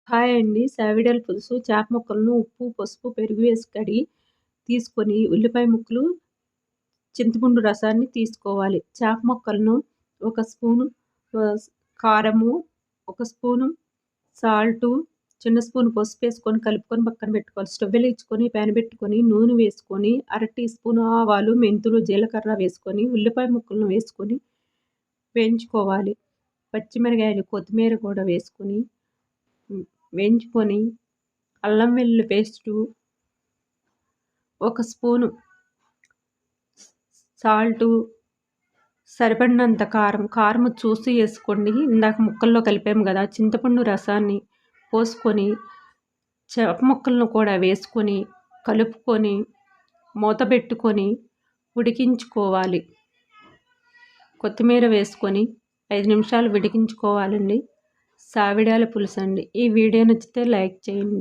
Hi అండి. సావిడల పులుసు, చేప ముక్కలను ఉప్పు, పసుపు, పెరుగు వేసి కడిగి తీసుకొని, ఉల్లిపాయ ముక్కలు, చింతపండు రసాన్ని తీసుకోవాలి. చేప ముక్కలను ఒక స్పూను కారము, ఒక స్పూను సాల్టు, చిన్న స్పూన్ పసుపేసుకొని కలుపుకొని పక్కన పెట్టుకోవాలి. స్టవ్ వెలిగించుకొని ప్యాన్ పెట్టుకొని నూనె వేసుకొని, అర టీ స్పూన్ ఆవాలు, మెంతులు, జీలకర్ర వేసుకొని, ఉల్లిపాయ ముక్కలను వేసుకొని వేయించుకోవాలి. పచ్చిమిరపకాయలు, కొత్తిమీర కూడా వేసుకొని వేయించుకొని, అల్లం వెల్లుల్లి పేస్టు, ఒక స్పూను సాల్టు, సరిపడినంత కారం చూసి వేసుకోండి. ఇందాక ముక్కల్లో కలిపాము కదా, చింతపండు రసాన్ని పోసుకొని చేప ముక్కలను కూడా వేసుకొని కలుపుకొని మూత పెట్టుకొని ఉడికించుకోవాలి. కొత్తిమీర వేసుకొని 5 నిమిషాలు ఉడికించుకోవాలండి. సావిడాల పులుసు అండి. ఈ వీడియో నచ్చితే లైక్ చేయండి.